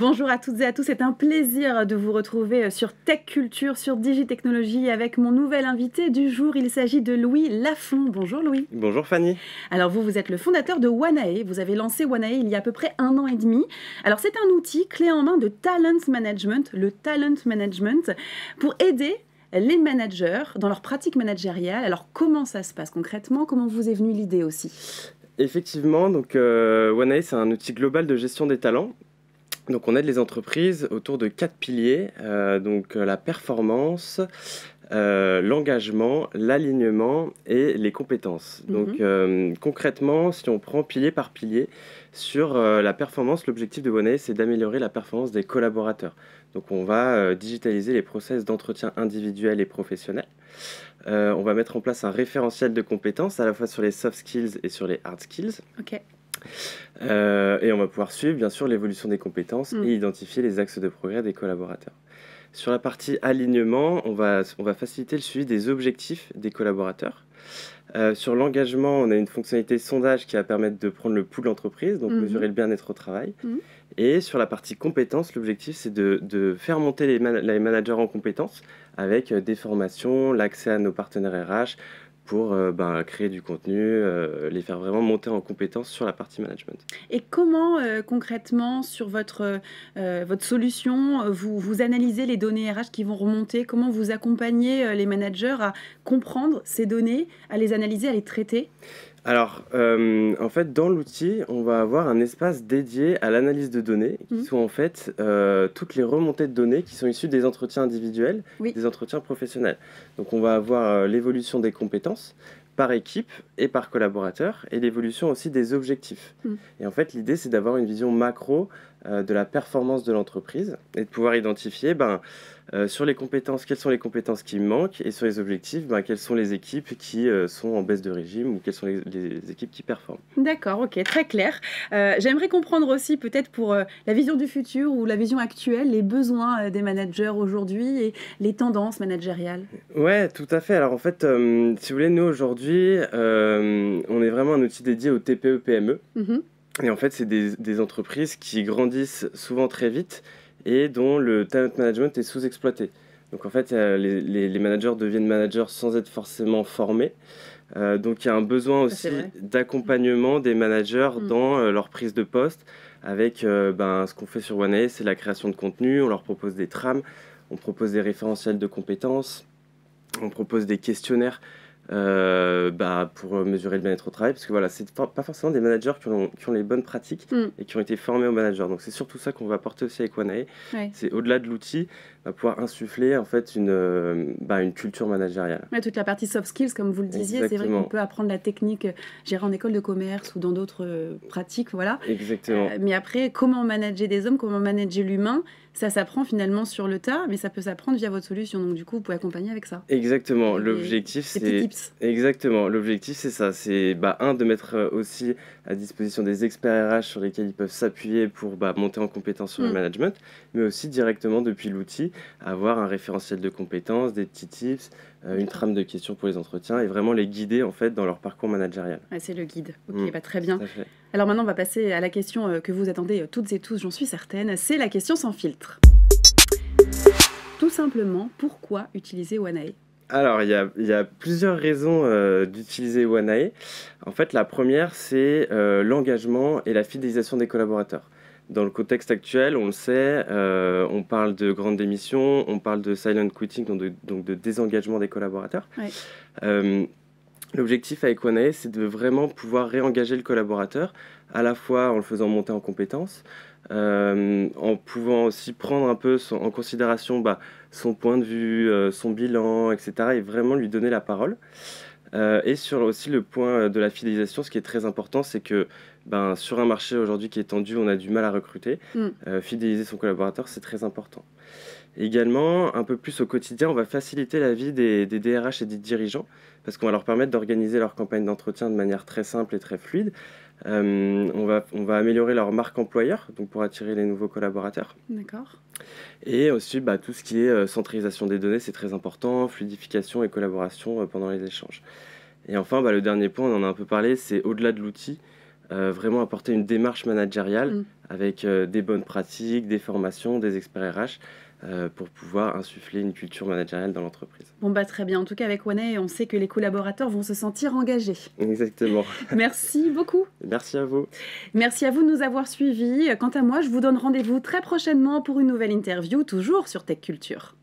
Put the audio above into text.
Bonjour à toutes et à tous, c'est un plaisir de vous retrouver sur Tech Culture, sur Digitechnologie avec mon nouvel invité du jour. Il s'agit de Louis Lafond. Bonjour Louis. Bonjour Fanny. Alors vous êtes le fondateur de Wanae. Vous avez lancé Wanae il y a à peu près 1 an et demi. Alors c'est un outil clé en main de talent management, le talent management, pour aider les managers dans leur pratique managériale. Alors comment ça se passe concrètement? Comment vous est venue l'idée aussi? Effectivement, donc Wanae, c'est un outil global de gestion des talents. Donc on aide les entreprises autour de 4 piliers, la performance, l'engagement, l'alignement et les compétences. Donc concrètement, si on prend pilier par pilier, sur la performance, l'objectif de Wanae, c'est d'améliorer la performance des collaborateurs. Donc on va digitaliser les process d'entretien individuel et professionnel. On va mettre en place un référentiel de compétences à la fois sur les soft skills et sur les hard skills. Ok. Et on va pouvoir suivre bien sûr l'évolution des compétences et identifier les axes de progrès des collaborateurs. Sur la partie alignement, on va faciliter le suivi des objectifs des collaborateurs. Sur l'engagement, on a une fonctionnalité sondage qui va permettre de prendre le pouls de l'entreprise, donc mesurer le bien-être au travail. Et sur la partie compétences, l'objectif c'est de faire monter les managers en compétences avec des formations, l'accès à nos partenaires RH, pour créer du contenu, les faire vraiment monter en compétences sur la partie management. Et comment concrètement sur votre solution, vous analysez les données RH qui vont remonter? Comment vous accompagnez les managers à comprendre ces données, à les analyser, à les traiter? Alors, en fait, dans l'outil, on va avoir un espace dédié à l'analyse de données, qui sont en fait toutes les remontées de données qui sont issues des entretiens individuels, des entretiens professionnels. Donc, on va avoir l'évolution des compétences par équipe et par collaborateur, et l'évolution aussi des objectifs. Et en fait, l'idée, c'est d'avoir une vision macro de la performance de l'entreprise et de pouvoir identifier sur les compétences, quelles sont les compétences qui manquent, et sur les objectifs, quelles sont les équipes qui sont en baisse de régime ou quelles sont les équipes qui performent. D'accord, ok, très clair. J'aimerais comprendre aussi peut-être pour la vision du futur ou la vision actuelle, les besoins des managers aujourd'hui et les tendances managériales. Ouais, tout à fait. Alors en fait, si vous voulez, nous aujourd'hui, on est vraiment un outil dédié aux TPE-PME. Et en fait, c'est des entreprises qui grandissent souvent très vite et dont le talent management est sous-exploité. Donc en fait, les managers deviennent managers sans être forcément formés. Donc il y a un besoin aussi d'accompagnement des managers dans leur prise de poste avec ce qu'on fait sur Wanae, c'est la création de contenu. On leur propose des trames, on propose des référentiels de compétences, on propose des questionnaires pour mesurer le bien-être au travail, parce que voilà, c'est pas forcément des managers qui ont les bonnes pratiques et qui ont été formés aux managers. Donc c'est surtout ça qu'on va apporter aussi avec Wanae. C'est au-delà de l'outil, on va pouvoir insuffler en fait une culture managériale. Toute la partie soft skills, comme vous le disiez, c'est vrai qu'on peut apprendre la technique gérée en école de commerce ou dans d'autres pratiques, voilà. Exactement. Mais après, comment manager des hommes, comment manager l'humain, ça s'apprend finalement sur le tas, mais ça peut s'apprendre via votre solution. Donc du coup, vous pouvez accompagner avec ça. Exactement. L'objectif, c'est exactement. L'objectif, c'est ça. C'est de mettre aussi à disposition des experts RH sur lesquels ils peuvent s'appuyer pour monter en compétence sur le management, mais aussi directement depuis l'outil, avoir un référentiel de compétences, des petits tips, une trame de questions pour les entretiens et vraiment les guider en fait dans leur parcours managérial. C'est le guide. Ok, très bien. Alors maintenant, on va passer à la question que vous attendez toutes et tous, j'en suis certaine. C'est la question sans filtre. Tout simplement, pourquoi utiliser Wanae ? Alors, il y a plusieurs raisons d'utiliser Wanae. En fait, la première, c'est l'engagement et la fidélisation des collaborateurs. Dans le contexte actuel, on le sait, on parle de grandes démissions, on parle de silent quitting, donc de désengagement des collaborateurs. L'objectif avec Wanae, c'est de vraiment pouvoir réengager le collaborateur, à la fois en le faisant monter en compétences, en pouvant aussi prendre un peu en considération son point de vue, son bilan, etc. et vraiment lui donner la parole. Et sur aussi le point de la fidélisation, ce qui est très important, c'est que sur un marché aujourd'hui qui est tendu, on a du mal à recruter. Fidéliser son collaborateur, c'est très important. Également, un peu plus au quotidien, on va faciliter la vie des DRH et des dirigeants parce qu'on va leur permettre d'organiser leur campagne d'entretien de manière très simple et très fluide. On va améliorer leur marque employeur donc pour attirer les nouveaux collaborateurs. D'accord. Et aussi tout ce qui est centralisation des données, c'est très important, fluidification et collaboration pendant les échanges. Et enfin, le dernier point, on en a un peu parlé, c'est au-delà de l'outil. vraiment apporter une démarche managériale avec des bonnes pratiques, des formations, des experts RH pour pouvoir insuffler une culture managériale dans l'entreprise. Bon, bah, très bien. En tout cas, avec One, on sait que les collaborateurs vont se sentir engagés. Exactement. Merci beaucoup. Merci à vous. Merci à vous de nous avoir suivis. Quant à moi, je vous donne rendez-vous très prochainement pour une nouvelle interview, toujours sur Tech Culture.